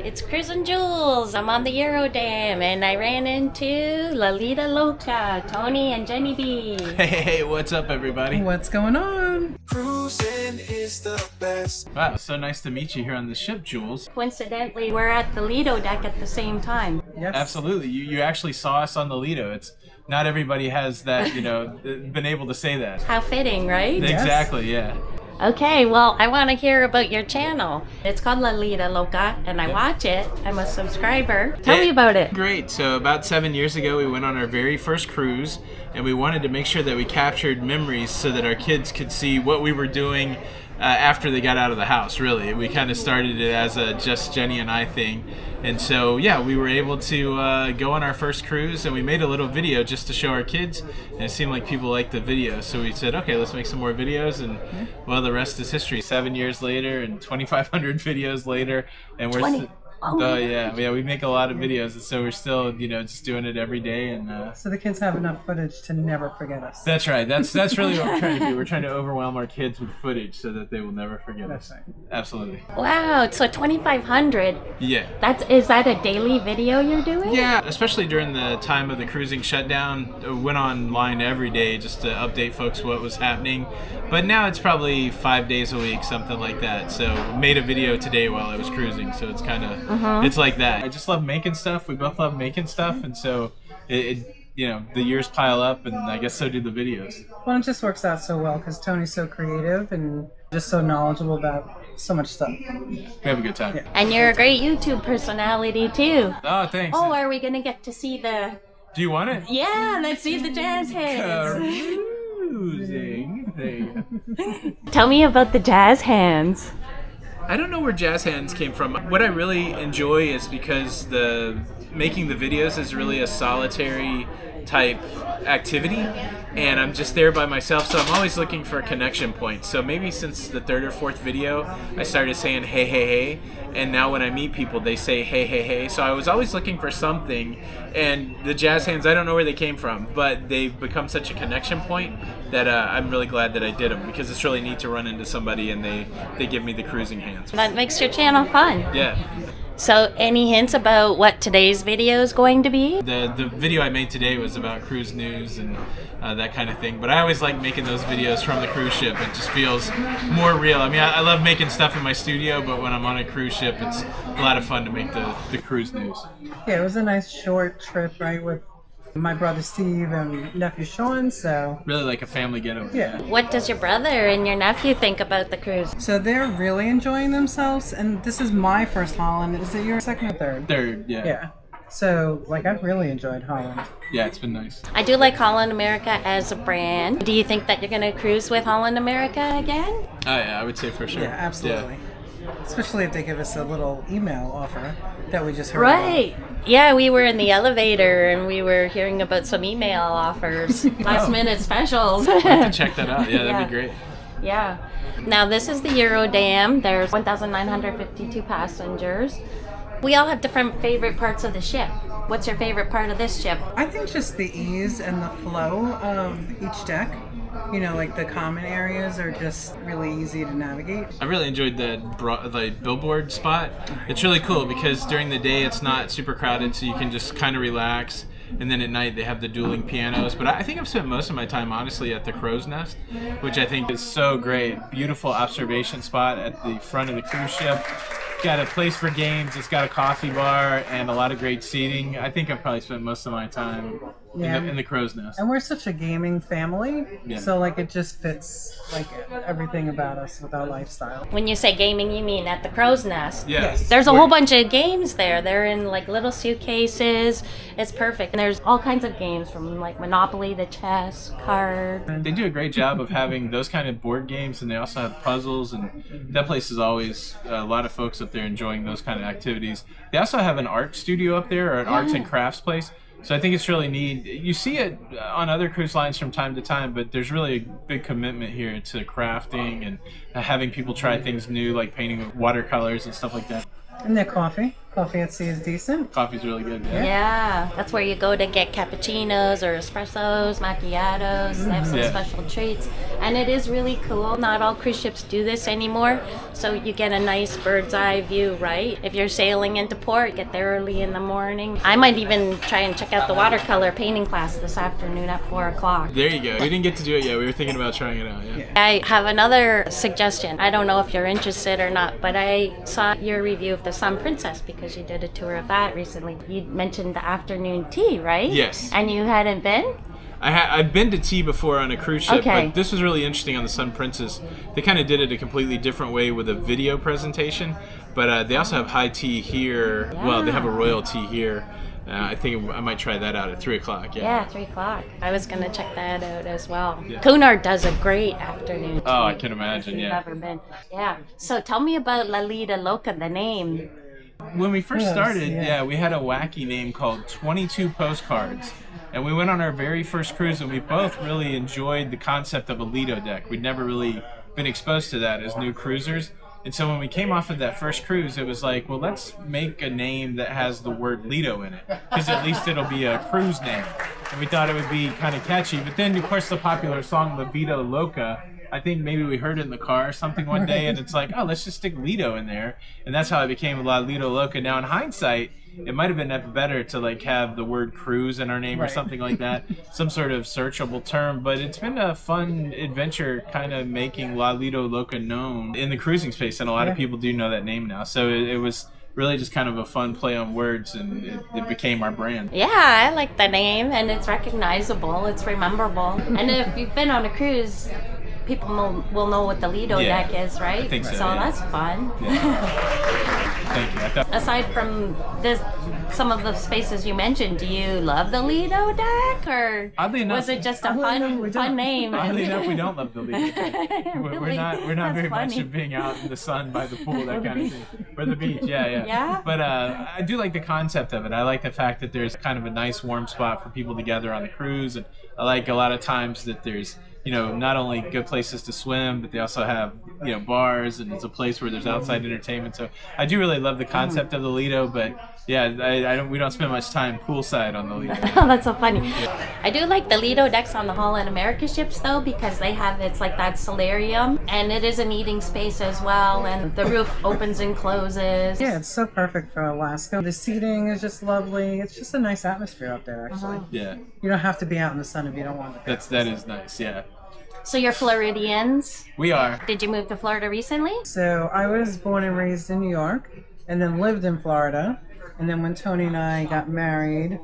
It's Cruisinjules. I'm on the Eurodam and I ran into Lido Loca, Tony and Jenny B. Hey, what's up, everybody? What's going on? Cruisin is the best. Wow, so nice to meet you here on the ship, Jules. Coincidentally, we're at the Lido deck at the same time. Yes. Absolutely. You actually saw us on the Lido. It's not everybody has that, been able to say that. How fitting, right? Yes. Exactly, yeah. Okay, well, I want to hear about your channel. It's called Lido Loca, and I watch it. I'm a subscriber. Tell me about it. Great. So about 7 years ago, we went on our very first cruise, and we wanted to make sure that we captured memories so that our kids could see what we were doing after they got out of the house, really. We kind of started it as a just Jenny and I thing. And so, yeah, we were able to go on our first cruise, and we made a little video just to show our kids, and it seemed like people liked the video. So we said, okay, let's make some more videos, and, well, the rest is history. 7 years later and 2,500 videos later, and we're... we make a lot of videos, and so we're still, just doing it every day. And So the kids have enough footage to never forget us. that's right. That's really what we're trying to do. We're trying to overwhelm our kids with footage so that they will never forget us. Right. Absolutely. Wow, so 2,500. Yeah. Is that a daily video you're doing? Yeah, especially during the time of the cruising shutdown, went online every day just to update folks what was happening. But now it's probably 5 days a week, something like that. So made a video today while I was cruising, so it's kind of it's like that. I just love making stuff. We both love making stuff, and so the years pile up, and I guess so do the videos. Well, it just works out so well because Tony's so creative and just so knowledgeable about so much stuff. We have a good time. Yeah. And you're a great YouTube personality, too. Oh, thanks. Oh, are we going to get to see the... Do you want it? Yeah, let's see the jazz hands. Cruising. There you go. Tell me about the jazz hands. I don't know where jazz hands came from. What I really enjoy is because making the videos is really a solitary type activity, and I'm just there by myself, so I'm always looking for a connection point. So maybe since the third or fourth video, I started saying hey, hey, hey, and now when I meet people, they say hey, hey, hey. So I was always looking for something, and the jazz hands, I don't know where they came from, but they've become such a connection point that I'm really glad that I did them, because it's really neat to run into somebody and they give me the cruising hands. That makes your channel fun. Yeah. So, any hints about what today's video is going to be? The video I made today was about cruise news and that kind of thing, but I always like making those videos from the cruise ship. It just feels more real. I mean, I love making stuff in my studio, but when I'm on a cruise ship, it's a lot of fun to make the cruise news. Yeah, it was a nice short trip, right, with my brother Steve and nephew Sean, so... Really like a family getaway. Yeah. What does your brother and your nephew think about the cruise? So they're really enjoying themselves, and this is my first Holland. Is it your second or third? Third, yeah. Yeah. So, I've really enjoyed Holland. Yeah, it's been nice. I do like Holland America as a brand. Do you think that you're going to cruise with Holland America again? Oh, yeah, I would say for sure. Yeah, absolutely. Especially if they give us a little email offer that we just heard Right. Yeah, we were in the elevator and we were hearing about some email offers. Last minute specials. I'll have to check that out. Yeah, that'd be great. Yeah. Now, this is the Eurodam. There's 1,952 passengers. We all have different favorite parts of the ship. What's your favorite part of this ship? I think just the ease and the flow of each deck. Like the common areas are just really easy to navigate. I really enjoyed the billboard spot. It's really cool because during the day it's not super crowded, so you can just kind of relax. And then at night they have the dueling pianos. But I think I've spent most of my time, honestly, at the Crow's Nest, which I think is so great. Beautiful observation spot at the front of the cruise ship. Got a place for games, it's got a coffee bar, and a lot of great seating. I think I've probably spent most of my time in the Crow's Nest. And we're such a gaming family, Yeah. so it just fits everything about us with our lifestyle. When you say gaming, you mean at the Crow's Nest? Yes. There's a whole bunch of games there. They're in little suitcases. It's perfect. And there's all kinds of games from Monopoly to chess, card. They do a great job of having those kind of board games, and they also have puzzles, and that place is always a lot of folks up there enjoying those kind of activities. They also have an art studio up there, or an arts and crafts place. So I think it's really neat. You see it on other cruise lines from time to time, but there's really a big commitment here to crafting and having people try things new, like painting with watercolors and stuff like that. And their coffee. Coffee at sea is decent. Coffee's really good. Yeah, that's where you go to get cappuccinos or espressos, macchiatos. They have some special treats. And it is really cool. Not all cruise ships do this anymore. So you get a nice bird's eye view, right? If you're sailing into port, get there early in the morning. I might even try and check out the watercolor painting class this afternoon at 4 o'clock. There you go. We didn't get to do it yet. We were thinking about trying it out. Yeah. I have another suggestion. I don't know if you're interested or not, but I saw your review of the Sun Princess because you did a tour of that recently. You mentioned the afternoon tea, right? Yes. And you hadn't been? I've been to tea before on a cruise ship, Okay. but this was really interesting on the Sun Princess. They kind of did it a completely different way with a video presentation, but they also have high tea here. Yeah. Well, they have a royal tea here. I think I might try that out at 3 o'clock. Yeah, 3 o'clock. I was going to check that out as well. Yeah. Cunard does a great afternoon tea. Oh, I can imagine, If you've yeah. never been. Yeah. So tell me about La Lido Loca, the name. When we first Yes, started, yeah. we had a wacky name called 22 Postcards. And we went on our very first cruise, and we both really enjoyed the concept of a Lido deck. We'd never really been exposed to that as new cruisers. And so when we came off of that first cruise, it was like, well, let's make a name that has the word Lido in it, because at least it'll be a cruise name. And we thought it would be kind of catchy. But then, of course, the popular song Lido Loca, I think maybe we heard it in the car or something one day, and it's like, oh, let's just stick Lido in there. And that's how it became La Lido Loca. Now, in hindsight, it might have been better to like have the word cruise in our name or something like that, some sort of searchable term. But it's been a fun adventure kind of making La Lido Loca known in the cruising space, and a lot of people do know that name now. So it was really just kind of a fun play on words, and it became our brand. Yeah, I like the name, and it's recognizable. It's rememberable. And if you've been on a cruise, people will know what the Lido deck is, right? I think so, So yeah. that's fun. Thank you. Aside from some of the spaces you mentioned, do you love the Lido deck, or Oddly enough, was it just a we fun don't. name? Oddly enough, we don't love the Lido deck. We're Really? not That's very much funny. of being out in the sun by the pool, that kind of thing. Or the beach, yeah. Yeah? But I do like the concept of it. I like the fact that there's kind of a nice warm spot for people to gather on the cruise, and I like a lot of times that there's, you know, not only good places to swim, but they also have, you know, bars, and it's a place where there's outside entertainment. So I do really love the concept of the Lido, but yeah, we don't spend much time poolside on the Lido. Oh, that's so funny. I do like the Lido decks on the Holland America ships, though, because they have, it's like that solarium, and it is an eating space as well, and the roof opens and closes. Yeah, it's so perfect for Alaska. The seating is just lovely. It's just a nice atmosphere up there, actually. Yeah, You don't have to be out in the sun if you don't want to. that is nice. Yeah, So you're Floridians. we are. Did you move to Florida recently? So I was born and raised in New York, and then lived in Florida. And then when Tony and I got married,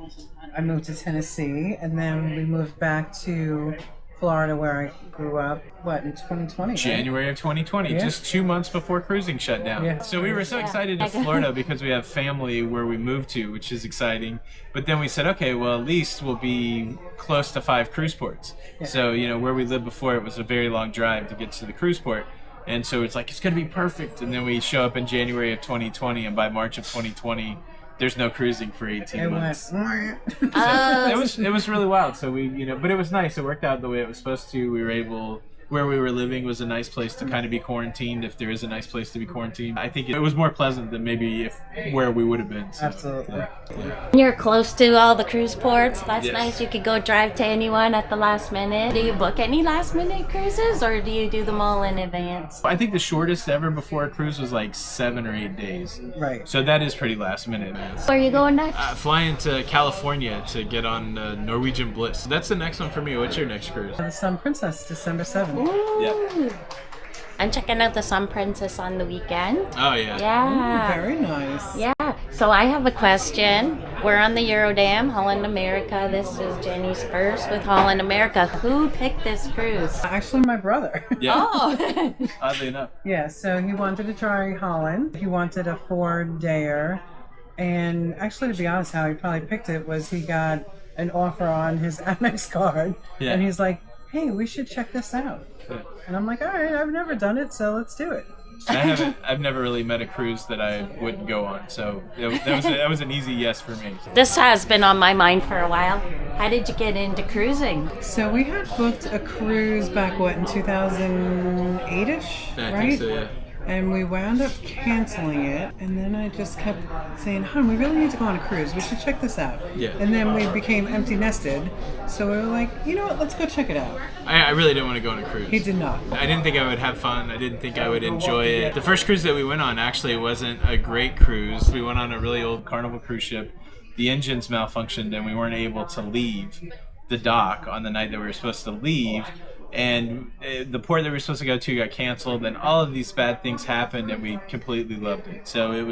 I moved to Tennessee, and then we moved back to Florida, where I grew up. In 2020? right? January of 2020, Yeah. just 2 months before cruising shut down. Yeah. So we were so excited to Florida because we have family where we moved to, which is exciting. But then we said, okay, well, at least we'll be close to 5 cruise ports. So, you know, where we lived before, it was a very long drive to get to the cruise port. And so it's like, it's going to be perfect. And then we show up in January of 2020, and by March of 2020, there's no cruising for 18 It months. went. It was really wild. So we, you know, but it was nice. It worked out the way it was supposed to. We were able, where we were living was a nice place to kind of be quarantined, if there is a nice place to be quarantined. I think it was more pleasant than maybe where we would have been. So, Absolutely. You're close to all the cruise ports. That's Yes. nice. You could go drive to anyone at the last minute. Do you book any last minute cruises, or do you do them all in advance? I think the shortest ever before a cruise was like 7 or 8 days. Right. So that is pretty last minute, man. Where are you going next? Flying to California to get on Norwegian Bliss. That's the next one for me. What's your next cruise? The Sun Princess, December 7th. Yeah. I'm checking out the Sun Princess on the weekend. Oh yeah. Yeah. Very nice. Yeah. So I have a question. We're on the Eurodam, Holland America. This is Jenny's first with Holland America. Who picked this cruise? Actually, my brother. Yeah. Oh. Oddly enough. Yeah, so he wanted to try Holland. He wanted a 4-dayer. And actually, to be honest, how he probably picked it was he got an offer on his Amex card. Yeah. And he's like, hey, we should check this out. Yeah. And I'm like, all right, I've never done it, so let's do it. I've never really met a cruise that I wouldn't go on. So that was an easy yes for me. This has been on my mind for a while. How did you get into cruising? So we had booked a cruise back, in 2008-ish, I right? think so, yeah. And we wound up canceling it, and then I just kept saying, "Hon, we really need to go on a cruise. We should check this out." Yeah. And then we became empty nested, so we were like, "You know what? Let's go check it out." I really didn't want to go on a cruise. He did not. I didn't think I would have fun. I didn't think I would enjoy it. The first cruise that we went on actually wasn't a great cruise. We went on a really old Carnival cruise ship. The engines malfunctioned, and we weren't able to leave the dock on the night that we were supposed to leave. And the port that we were supposed to go to got canceled, and all of these bad things happened, and we completely loved it. So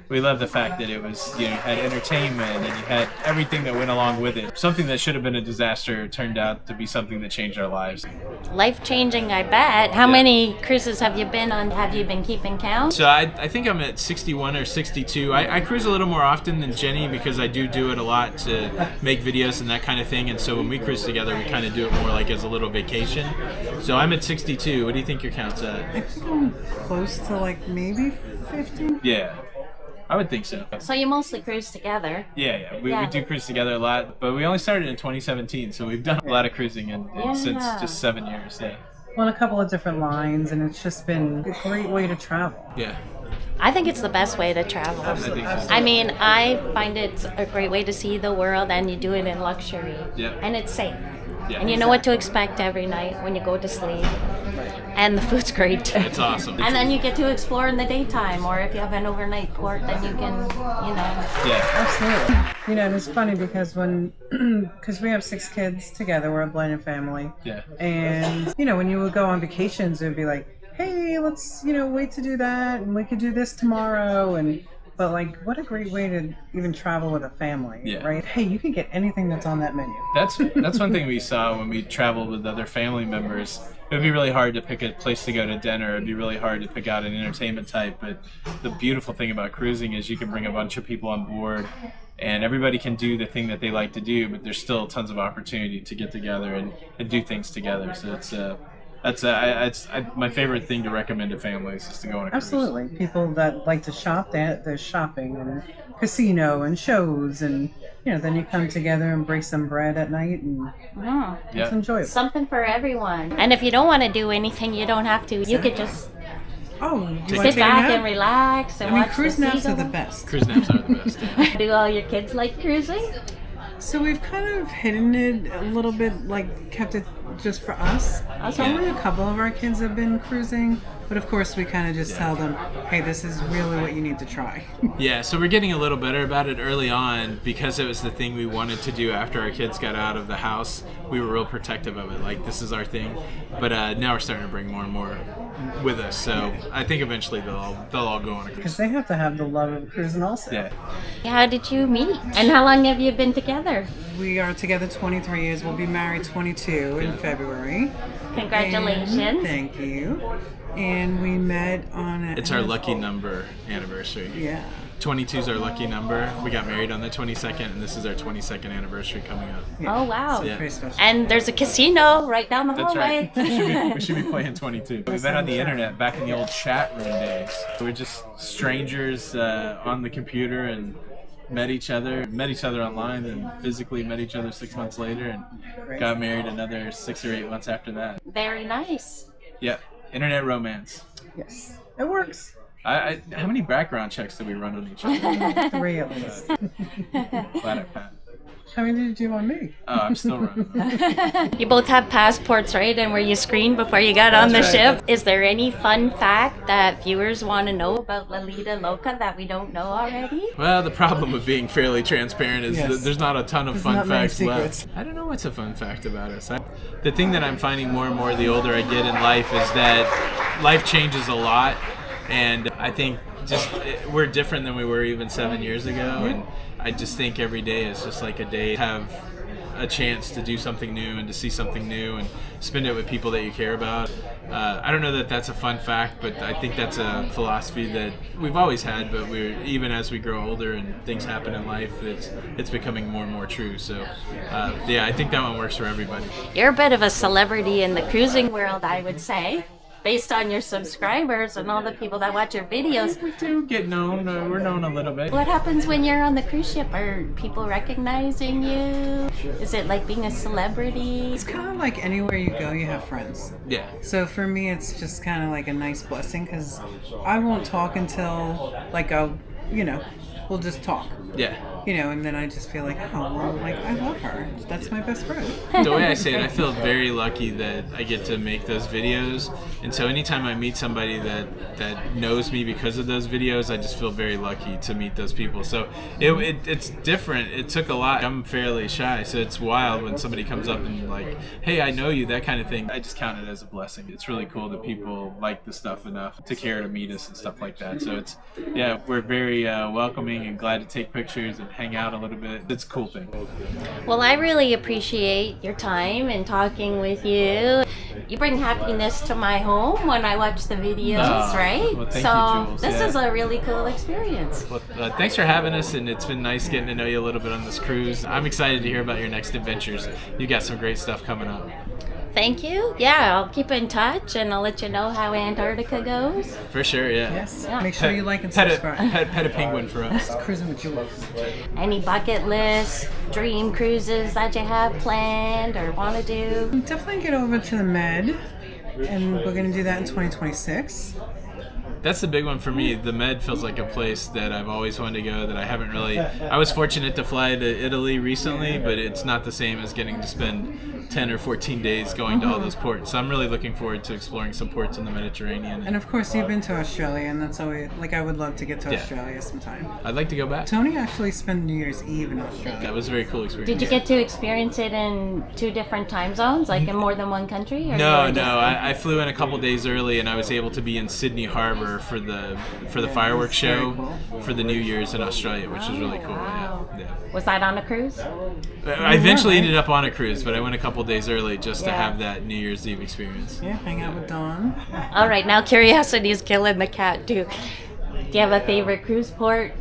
we loved the fact that it was, you had entertainment and you had everything that went along with it. Something that should have been a disaster turned out to be something that changed our lives. Life-changing, I bet. How many cruises have you been on? Have you been keeping count? So I think I'm at 61 or 62. I cruise a little more often than Jenny because I do it a lot to make videos and that kind of thing. And so when we cruise together, we kind of do it more like as a little vacation. So I'm at 62. What do you think your count's at? I think I'm close to like maybe 50. Yeah. I would think so. So you mostly cruise together. Yeah. We do cruise together a lot, but we only started in 2017, so we've done a lot of cruising since just 7 years. Yeah. On a couple of different lines, and it's just been a great way to travel. Yeah. I think it's the best way to travel. I think so. I mean, I find it's a great way to see the world, and you do it in luxury. Yeah. And it's safe. Yeah. And you know what to expect every night when you go to sleep. And the food's great. It's awesome. And then you get to explore in the daytime, or if you have an overnight port, then you can, Yeah. Absolutely. And it's funny because because we have 6 kids together, we're a blended family. Yeah. And, when you would go on vacations, it would be like, hey, let's, wait to do that, and we could do this tomorrow. But like, what a great way to even travel with a family, right? Hey, you can get anything that's on that menu. That's one thing we saw when we traveled with other family members. It would be really hard to pick a place to go to dinner. It'd be really hard to pick out an entertainment type. But the beautiful thing about cruising is you can bring a bunch of people on board, and everybody can do the thing that they like to do. But there's still tons of opportunity to get together and do things together. So it's my favorite thing to recommend to families is to go on a cruise. Absolutely. People that like to shop, there's shopping and casino and shows, and then you come together and break some bread at night, and it's enjoyable. Something for everyone. And if you don't want to do anything, you don't have to. You could just sit back and relax and watch cruise the naps seagulls. are the best. Cruise naps are the best. Yeah. Do all your kids like cruising? So we've kind of hidden it a little bit, like kept it just for us. So only a couple of our kids have been cruising, but of course we kind of just tell them, hey, this is really what you need to try. Yeah, so we're getting a little better about it early on because it was the thing we wanted to do after our kids got out of the house. We were real protective of it, like this is our thing. But now we're starting to bring more and more with us, so I think eventually they'll all go on a cruise. Because they have to have the love of cruising also. Yeah. How did you meet? And how long have you been together? We are together 23 years. We'll be married 22 in February. Congratulations. And thank you. And we met on It's our lucky number anniversary. Yeah. 22 is our lucky number. We got married on the 22nd, and this is our 22nd anniversary coming up. Yeah. Oh, wow. So, yeah. Pretty special. And there's a casino right down the That's hallway. right. We should be playing 22. We met on the internet back in the old chat room days. We were just strangers on the computer and met each other online, and physically met each other 6 months later, and got married another 6 or 8 months after that. Very nice. Yeah, internet romance. Yes. It works. How many background checks did we run on each other? 3 at least. Glad I passed. How many did you do on me? Oh, I'm still running. You both have passports, right? And were you screened before you got on the ship? Is there any fun fact that viewers want to know about Lido Loca that we don't know already? Well, the problem with being fairly transparent is that there's not a ton of fun not many facts left. I don't know what's a fun fact about us. The thing that I'm finding more and more the older I get in life is that life changes a lot. And I think we're different than we were even 7 years ago. And I just think every day is just like a day to have a chance to do something new and to see something new and spend it with people that you care about. I don't know that that's a fun fact, but I think that's a philosophy that we've always had, but even as we grow older and things happen in life, it's becoming more and more true. So I think that one works for everybody. You're a bit of a celebrity in the cruising world, I would say. based on your subscribers and all the people that watch your videos. We do get known. We're known a little bit. What happens when you're on the cruise ship? Are people recognizing you? Is it like being a celebrity? It's kind of like anywhere you go, you have friends. Yeah. So for me, it's just kind of like a nice blessing because I won't talk until like we'll just talk. Yeah. And then I just feel like, oh, well, like I love her. That's my best friend. The way I say it, I feel very lucky that I get to make those videos. And so anytime I meet somebody that knows me because of those videos, I just feel very lucky to meet those people. So it's different. It took a lot. I'm fairly shy, so it's wild when somebody comes up and like, hey, I know you, that kind of thing. I just count it as a blessing. It's really cool that people like the stuff enough to care to meet us and stuff like that. So we're very welcoming and glad to take pictures and hang out a little bit. It's a cool thing. Well, I really appreciate your time and talking with you. You bring happiness to my home when I watch the videos, right? Well, thank you, Jules. This is a really cool experience. Well, thanks for having us, and it's been nice getting to know you a little bit on this cruise. I'm excited to hear about your next adventures. You got some great stuff coming up. Thank you. Yeah, I'll keep in touch and I'll let you know how Antarctica goes. For sure, yeah. Yes. Yeah. Make sure you like and subscribe. Pet a penguin for us. Cruising with Jules. Any bucket list, dream cruises that you have planned or want to do? Definitely get over to the Med, and we're going to do that in 2026. That's the big one for me. The Med feels like a place that I've always wanted to go that I haven't really... I was fortunate to fly to Italy recently, but it's not the same as getting to spend 10 or 14 days going to all those ports. So I'm really looking forward to exploring some ports in the Mediterranean. And of course, you've been to Australia, and that's always, like, I would love to get to Yeah. Australia sometime. I'd like to go back. Tony actually spent New Year's Eve in Australia. That was a very cool experience. Did you get to experience it in 2 different time zones, like in more than one country? Or No, you were just- I flew in a couple days early, and I was able to be in Sydney Harbor for the fireworks that's very show cool. for the New Year's in Australia, which was really cool. Wow. Yeah. Was that on a cruise? I eventually right? ended up on a cruise, but I went a couple days early just to Yeah. have that New Year's Eve experience. Yeah, hang out with Dawn. All right, now curiosity is killing the cat too. Do you have a favorite cruise port?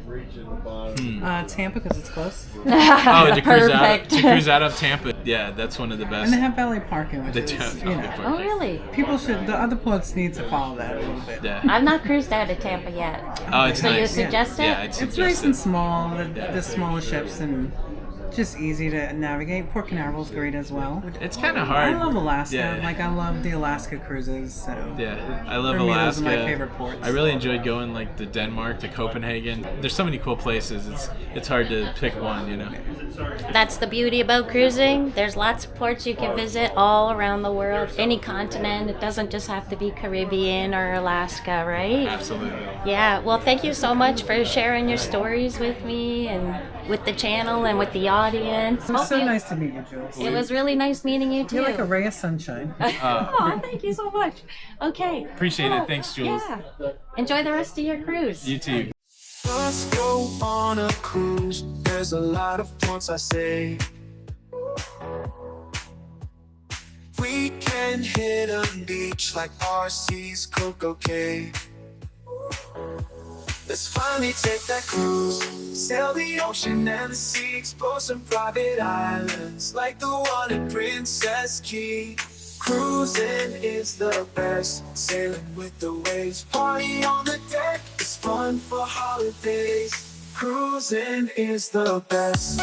Tampa, because it's close. Oh, to Perfect. cruise out of Tampa. Yeah, that's one of the best. And they have valet parking, which They is, do have you valet know. parking. Oh, really? People should, the other ports need to follow that a little bit. Yeah. I've not cruised out of Tampa yet. Oh, it's So you nice. suggest it? Yeah, I'd It's suggest nice it. and small, the smaller ships, and just easy to navigate. Port Canaveral's great as well. It's kind of I hard. love Alaska. Yeah. Like, I love the Alaska cruises, so. Yeah, I love For me, Alaska. those are my favorite ports. I really enjoyed going like to Denmark, to Copenhagen. There's so many cool places. It's hard to pick one, you know. That's the beauty about cruising. There's lots of ports you can visit all around the world, any continent. It doesn't just have to be Caribbean or Alaska, right? Absolutely. Yeah, well, thank you so much for sharing your stories with me and with the channel and with the audience. It's so nice to meet you, Jules. It was really nice meeting you too. You're like a ray of sunshine. Oh, thank you so much. Okay. Appreciate it. Thanks, Jules. Yeah. Enjoy the rest of your cruise. You too. Let's go on a cruise. There's a lot of points I say. We can hit a beach like RC's Coco Cay. Let's finally take that cruise. Sail the ocean and the sea. Explore some private islands like the one at Princess Key. Cruising is the best. Sailing with the waves. Party on the deck. It's fun for holidays. Cruising is the best.